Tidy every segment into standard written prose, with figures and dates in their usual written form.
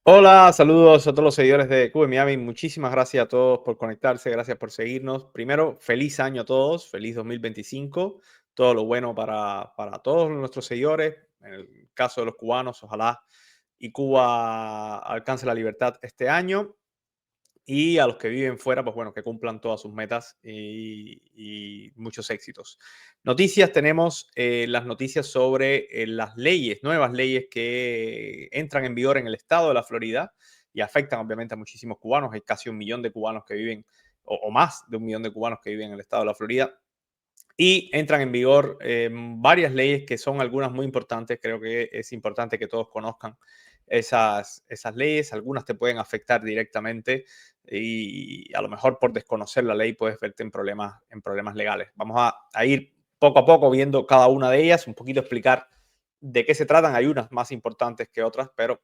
Hola, saludos a todos los seguidores de QM Miami. Muchísimas gracias a todos por conectarse, gracias por seguirnos. Primero, feliz año a todos, feliz 2025. Todo lo bueno para todos nuestros seguidores. En el caso de los cubanos, ojalá y Cuba alcance la libertad este año. Y a los que viven fuera, pues bueno, que cumplan todas sus metas y muchos éxitos. Noticias, tenemos las noticias sobre las leyes, nuevas leyes que entran en vigor en el estado de la Florida y afectan obviamente a muchísimos cubanos. Hay casi 1 millón de cubanos que viven, o más de 1 millón de cubanos que viven en el estado de la Florida. Y entran en vigor varias leyes que son algunas muy importantes. Creo que es importante que todos conozcan esas leyes. Algunas te pueden afectar directamente y a lo mejor por desconocer la ley puedes verte en problemas legales. Vamos a ir poco a poco viendo cada una de ellas, un poquito explicar de qué se tratan. Hay unas más importantes que otras, pero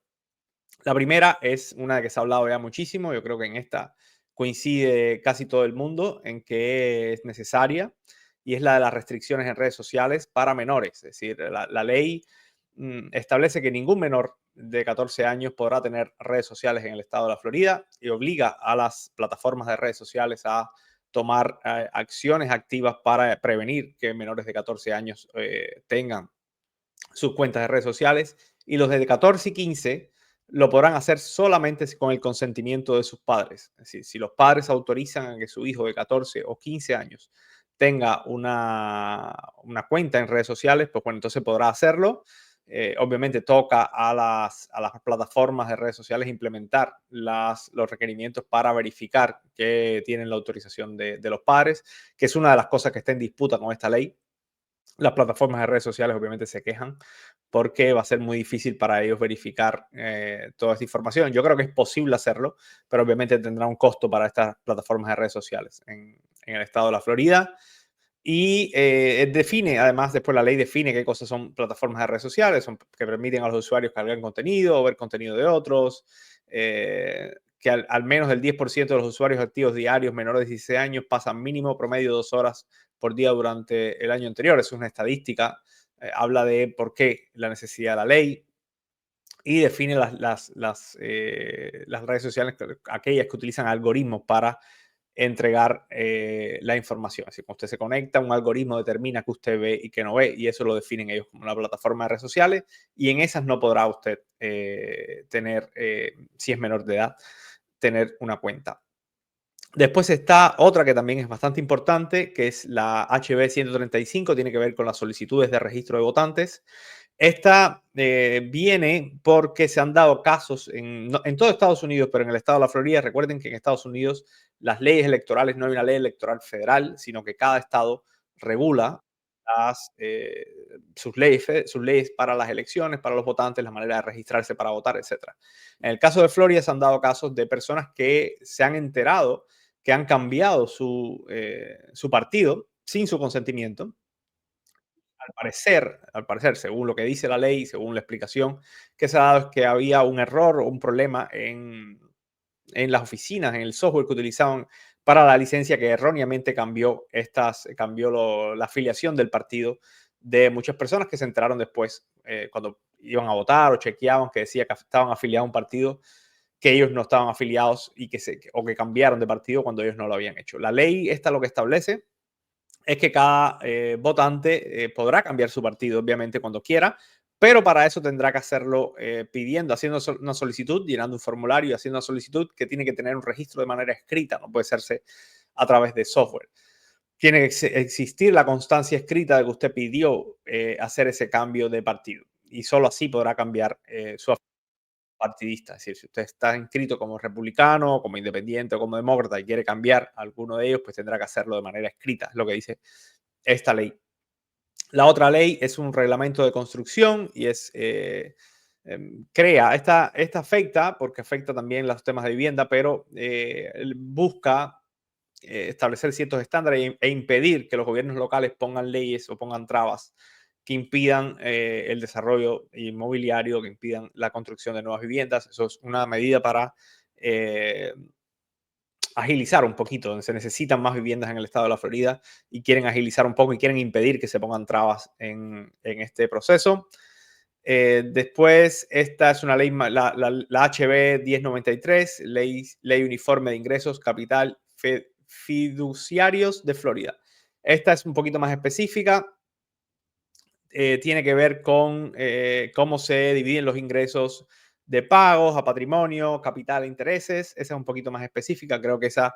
la primera es una de que se ha hablado ya muchísimo. Yo creo que en esta coincide casi todo el mundo en que es necesaria y es la de las restricciones en redes sociales para menores. Es decir, la ley establece que ningún menor de 14 años podrá tener redes sociales en el estado de la Florida y obliga a las plataformas de redes sociales a tomar acciones activas para prevenir que menores de 14 años tengan sus cuentas de redes sociales, y los de 14 y 15 lo podrán hacer solamente con el consentimiento de sus padres. Es decir, si los padres autorizan a que su hijo de 14 o 15 años tenga una cuenta en redes sociales, pues bueno, entonces podrá hacerlo. Obviamente toca a las plataformas de redes sociales implementar los requerimientos para verificar que tienen la autorización de los padres, que es una de las cosas que está en disputa con esta ley. Las plataformas de redes sociales obviamente se quejan porque va a ser muy difícil para ellos verificar toda esta información. Yo creo que es posible hacerlo, pero obviamente tendrá un costo para estas plataformas de redes sociales en el estado de la Florida. Y define, además, después la ley define qué cosas son plataformas de redes sociales, son que permiten a los usuarios cargar contenido o ver contenido de otros, que al menos el 10% de los usuarios activos diarios menores de 16 años pasan mínimo promedio 2 horas por día durante el año anterior. Es una estadística, habla de por qué la necesidad de la ley y define las redes sociales, aquellas que utilizan algoritmos para entregar la información. Así que cuando usted se conecta, un algoritmo determina qué usted ve y qué no ve, y eso lo definen ellos como una plataforma de redes sociales, y en esas no podrá usted tener, si es menor de edad, tener una cuenta. Después está otra que también es bastante importante, que es la HB 135, tiene que ver con las solicitudes de registro de votantes. Esta viene porque se han dado casos en todo Estados Unidos, pero en el estado de la Florida. Recuerden que en Estados Unidos las leyes electorales, no hay una ley electoral federal, sino que cada estado regula sus leyes para las elecciones, para los votantes, la manera de registrarse para votar, etc. En el caso de Florida se han dado casos de personas que se han enterado que han cambiado su partido sin su consentimiento. Al parecer, según lo que dice la ley, según la explicación que se ha dado, es que había un error o un problema en las oficinas, en el software que utilizaban para la licencia, que erróneamente cambió la afiliación del partido de muchas personas que se enteraron después cuando iban a votar o chequeaban que decía que estaban afiliados a un partido que ellos no estaban afiliados o que cambiaron de partido cuando ellos no lo habían hecho. La ley esta lo que establece es que cada votante podrá cambiar su partido, obviamente, cuando quiera, pero para eso tendrá que hacerlo haciendo una solicitud, llenando un formulario y haciendo una solicitud que tiene que tener un registro de manera escrita, no puede hacerse a través de software. Tiene que existir la constancia escrita de que usted pidió hacer ese cambio de partido y solo así podrá cambiar su partidista. Es decir, si usted está inscrito como republicano, como independiente o como demócrata y quiere cambiar alguno de ellos, pues tendrá que hacerlo de manera escrita, es lo que dice esta ley. La otra ley es un reglamento de construcción y esta afecta, porque afecta también los temas de vivienda, pero busca establecer ciertos estándares e impedir que los gobiernos locales pongan leyes o pongan trabas que impidan el desarrollo inmobiliario, que impidan la construcción de nuevas viviendas. Eso es una medida para eh, agilizar un poquito. Se necesitan más viviendas en el estado de la Florida y quieren agilizar un poco y quieren impedir que se pongan trabas en este proceso. Después, esta es una ley, la HB 1093, ley Uniforme de Ingresos Capital Fiduciarios de Florida. Esta es un poquito más específica. Tiene que ver con cómo se dividen los ingresos de pagos a patrimonio, capital e intereses. Esa es un poquito más específica. Creo que esa,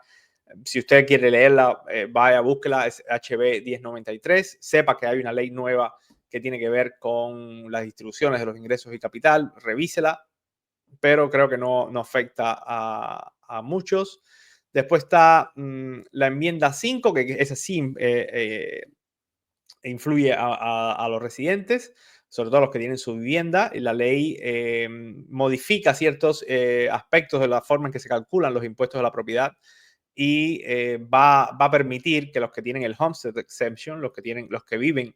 si usted quiere leerla, vaya, búsquela, es HB 1093. Sepa que hay una ley nueva que tiene que ver con las distribuciones de los ingresos y capital. Revísela, pero creo que no afecta a muchos. Después está la enmienda 5, que es así, influye a los residentes, sobre todo los que tienen su vivienda. Y la ley modifica ciertos aspectos de la forma en que se calculan los impuestos de la propiedad y va a permitir que los que tienen el homestead exemption, los que viven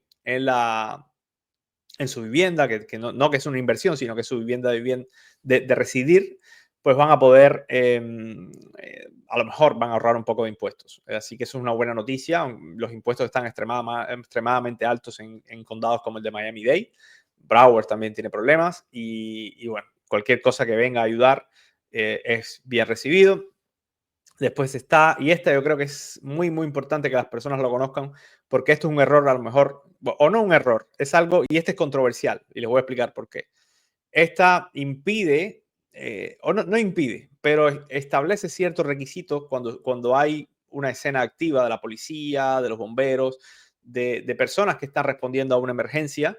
en su vivienda, que no que es una inversión, sino que es su vivienda de residir, pues van a poder, a lo mejor van a ahorrar un poco de impuestos. Así que eso es una buena noticia. Los impuestos están extremadamente altos en condados como el de Miami-Dade. Broward también tiene problemas y bueno, cualquier cosa que venga a ayudar es bien recibido. Después está, y esta yo creo que es muy, muy importante que las personas lo conozcan, porque esto es un error a lo mejor, o no un error, es algo, y este es controversial, y les voy a explicar por qué. Esta impide, o no impide, pero establece ciertos requisitos cuando hay una escena activa de la policía, de los bomberos, de personas que están respondiendo a una emergencia,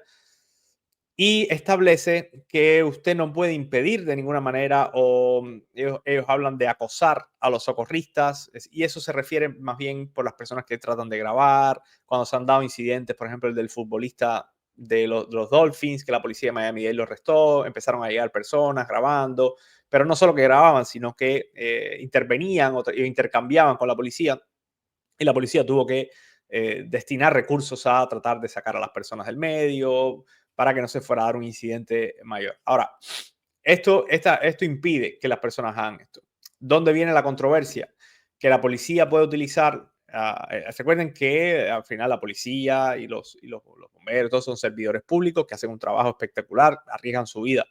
y establece que usted no puede impedir de ninguna manera o ellos hablan de acosar a los socorristas y eso se refiere más bien por las personas que tratan de grabar, cuando se han dado incidentes, por ejemplo, el del futbolista de los Dolphins, que la policía de Miami-Dade lo arrestó, empezaron a llegar personas grabando, pero no solo que grababan, sino que intervenían o intercambiaban con la policía y la policía tuvo que destinar recursos a tratar de sacar a las personas del medio para que no se fuera a dar un incidente mayor. Ahora, esto impide que las personas hagan esto. ¿Dónde viene la controversia? Que la policía puede utilizar, recuerden que al final la policía y los bomberos, todos son servidores públicos que hacen un trabajo espectacular, arriesgan su vida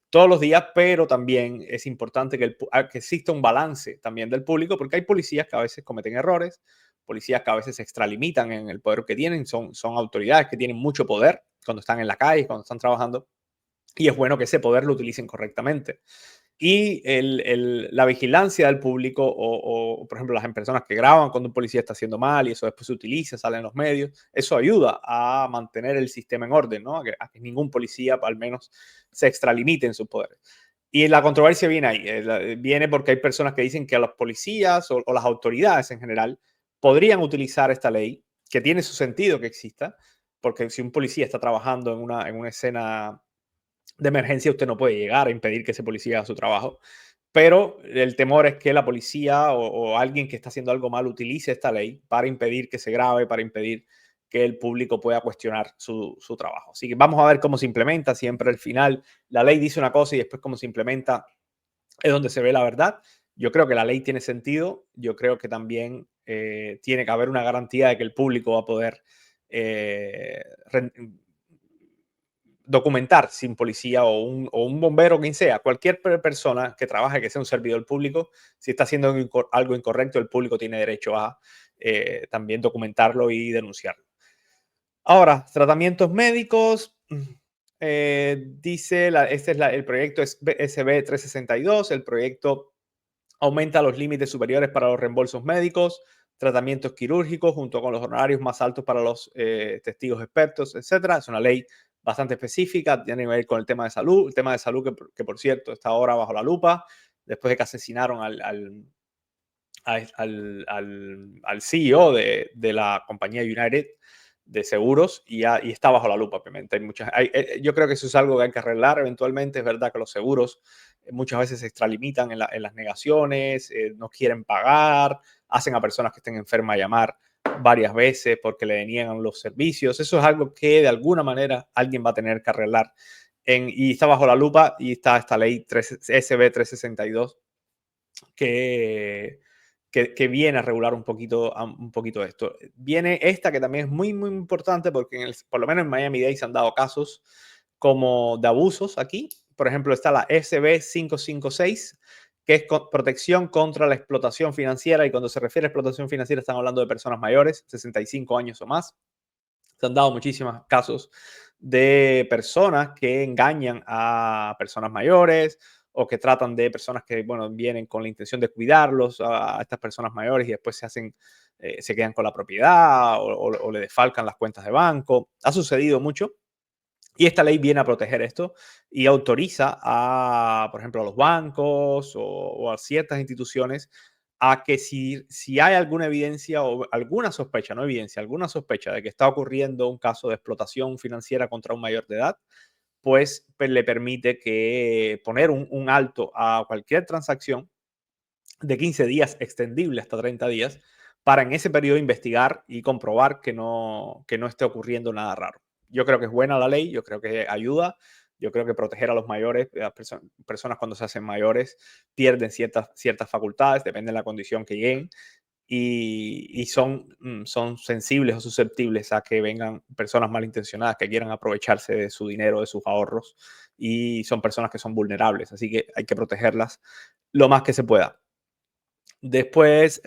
todos los días, pero también es importante que exista un balance también del público, porque hay policías que a veces cometen errores, policías que a veces se extralimitan en el poder que tienen, son autoridades que tienen mucho poder cuando están en la calle, cuando están trabajando, y es bueno que ese poder lo utilicen correctamente. Y la vigilancia del público o, por ejemplo, las personas que graban cuando un policía está haciendo mal y eso después se utiliza, sale en los medios, eso ayuda a mantener el sistema en orden, ¿no? A que ningún policía al menos se extralimite en sus poderes. Y la controversia viene ahí, viene porque hay personas que dicen que a los policías o las autoridades en general podrían utilizar esta ley, que tiene su sentido que exista, porque si un policía está trabajando en una escena de emergencia, usted no puede llegar a impedir que ese policía haga su trabajo. Pero el temor es que la policía o alguien que está haciendo algo mal utilice esta ley para impedir que se grabe, para impedir que el público pueda cuestionar su trabajo. Así que vamos a ver cómo se implementa. Siempre al final la ley dice una cosa y después cómo se implementa es donde se ve la verdad. Yo creo que la ley tiene sentido. Yo creo que también tiene que haber una garantía de que el público va a poder eh, documentar sin policía o un bombero, quien sea, cualquier persona que trabaje, que sea un servidor público, si está haciendo algo incorrecto, el público tiene derecho a también documentarlo y denunciarlo. Ahora, tratamientos médicos. Dice, este es el proyecto SB 362, el proyecto aumenta los límites superiores para los reembolsos médicos, tratamientos quirúrgicos, junto con los honorarios más altos para los testigos expertos, etcétera. Es una ley bastante específica, tiene que ver con el tema de salud, que por cierto está ahora bajo la lupa, después de que asesinaron al CEO de la compañía United de seguros y está bajo la lupa, obviamente. Yo creo que eso es algo que hay que arreglar eventualmente. Es verdad que los seguros muchas veces se extralimitan en las negaciones, no quieren pagar, hacen a personas que estén enfermas llamar varias veces porque le deniegan los servicios. Eso es algo que de alguna manera alguien va a tener que arreglar. Y está bajo la lupa y está esta ley SB 362 que, que viene a regular un poquito esto. Viene esta que también es muy, muy importante porque por lo menos en Miami-Dade se han dado casos como de abusos aquí. Por ejemplo, está la SB 556, que es protección contra la explotación financiera. Y cuando se refiere a explotación financiera, están hablando de personas mayores, 65 años o más. Se han dado muchísimos casos de personas que engañan a personas mayores o que tratan de personas que, bueno, vienen con la intención de cuidarlos a estas personas mayores y después se quedan con la propiedad o le desfalcan las cuentas de banco. Ha sucedido mucho. Y esta ley viene a proteger esto y autoriza a, por ejemplo, a los bancos o a ciertas instituciones a que si hay alguna evidencia o alguna sospecha, no evidencia, alguna sospecha de que está ocurriendo un caso de explotación financiera contra un mayor de edad, pues le permite que poner un alto a cualquier transacción de 15 días extendible hasta 30 días para en ese periodo investigar y comprobar que no esté ocurriendo nada raro. Yo creo que es buena la ley, yo creo que ayuda, yo creo que proteger a los mayores, a las personas cuando se hacen mayores pierden ciertas facultades, depende de la condición que lleguen, y son sensibles o susceptibles a que vengan personas malintencionadas que quieran aprovecharse de su dinero, de sus ahorros, y son personas que son vulnerables, así que hay que protegerlas lo más que se pueda. Después,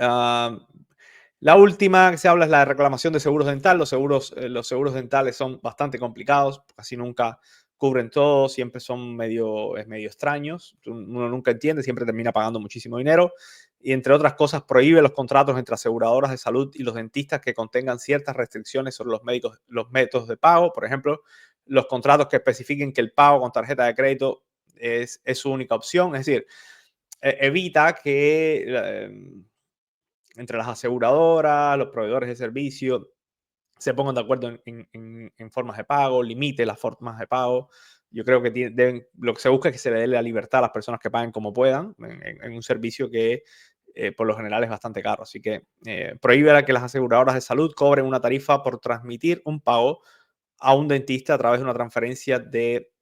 la última que se habla es la reclamación de seguros dental. Los seguros dentales son bastante complicados, casi nunca cubren todo, siempre son es medio extraños. Uno nunca entiende, siempre termina pagando muchísimo dinero. Y entre otras cosas, prohíbe los contratos entre aseguradoras de salud y los dentistas que contengan ciertas restricciones sobre los métodos de pago. Por ejemplo, los contratos que especifiquen que el pago con tarjeta de crédito es su única opción. Es decir, evita que entre las aseguradoras, los proveedores de servicio, se pongan de acuerdo en formas de pago, limite las formas de pago. Yo creo que lo que se busca es que se le dé la libertad a las personas que paguen como puedan en un servicio que por lo general es bastante caro. Así que prohíbe que las aseguradoras de salud cobren una tarifa por transmitir un pago a un dentista a través de una transferencia de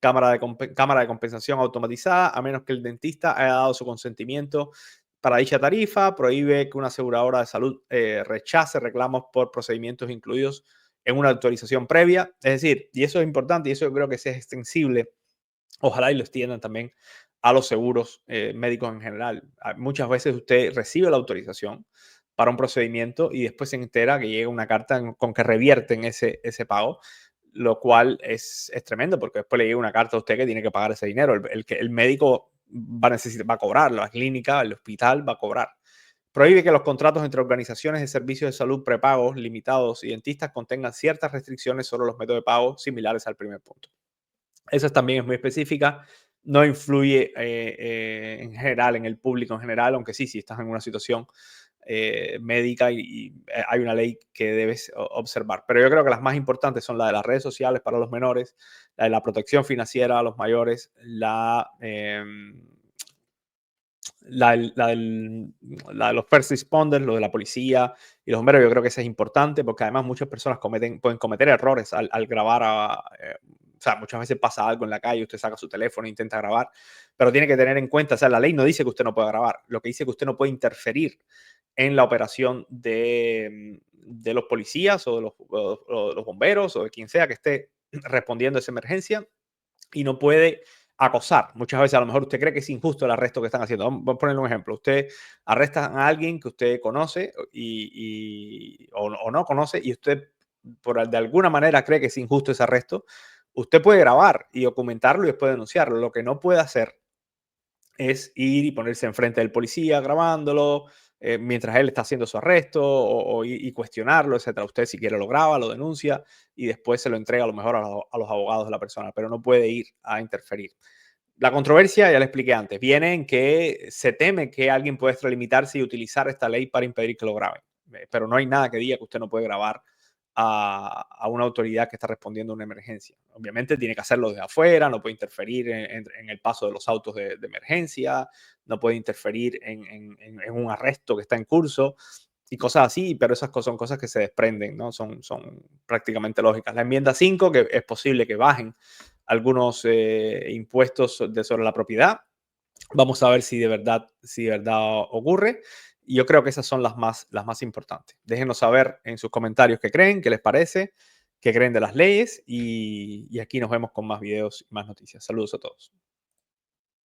cámara de compensación automatizada, a menos que el dentista haya dado su consentimiento para dicha tarifa. Prohíbe que una aseguradora de salud rechace reclamos por procedimientos incluidos en una autorización previa. Es decir, y eso es importante y eso yo creo que es extensible, ojalá y lo extiendan también a los seguros médicos en general. Muchas veces usted recibe la autorización para un procedimiento y después se entera que llega una carta con que revierten ese pago, lo cual es tremendo porque después le llega una carta a usted que tiene que pagar ese dinero. El médico va a cobrar, la clínica, el hospital va a cobrar. Prohíbe que los contratos entre organizaciones de servicios de salud prepagos, limitados y dentistas contengan ciertas restricciones sobre los métodos de pago similares al primer punto. Esa también es muy específica, no influye en general, en el público en general, aunque sí, si estás en una situación médica y hay una ley que debes observar. Pero yo creo que las más importantes son la de las redes sociales para los menores, la de la protección financiera a los mayores, la de los first responders, lo de la policía y los bomberos. Yo creo que eso es importante porque además muchas personas pueden cometer errores al grabar. O sea, muchas veces pasa algo en la calle, usted saca su teléfono e intenta grabar, pero tiene que tener en cuenta, o sea, la ley no dice que usted no pueda grabar, lo que dice es que usted no puede interferir en la operación de los policías o de los bomberos o de quien sea que esté respondiendo a esa emergencia, y no puede acosar. Muchas veces a lo mejor usted cree que es injusto el arresto que están haciendo. Vamos a ponerle un ejemplo. Usted arresta a alguien que usted conoce o no conoce y usted de alguna manera cree que es injusto ese arresto. Usted puede grabar y documentarlo y después denunciarlo. Lo que no puede hacer es ir y ponerse enfrente del policía grabándolo mientras él está haciendo su arresto y cuestionarlo, etcétera. Usted si quiere lo graba, lo denuncia y después se lo entrega a lo mejor a los abogados de la persona, pero no puede ir a interferir. La controversia, ya le expliqué antes, viene en que se teme que alguien pueda extralimitarse y utilizar esta ley para impedir que lo graben. Pero no hay nada que diga que usted no puede grabar a una autoridad que está respondiendo a una emergencia. Obviamente tiene que hacerlo desde afuera, no puede interferir en el paso de los autos de emergencia, no puede interferir en un arresto que está en curso y cosas así, pero esas son cosas que se desprenden, ¿no? Son prácticamente lógicas. La enmienda 5, que es posible que bajen algunos impuestos sobre la propiedad. Vamos a ver si de verdad ocurre. Y yo creo que esas son las más importantes. Déjenos saber en sus comentarios qué creen, qué les parece. que creen de las leyes y aquí nos vemos con más videos y más noticias. Saludos a todos.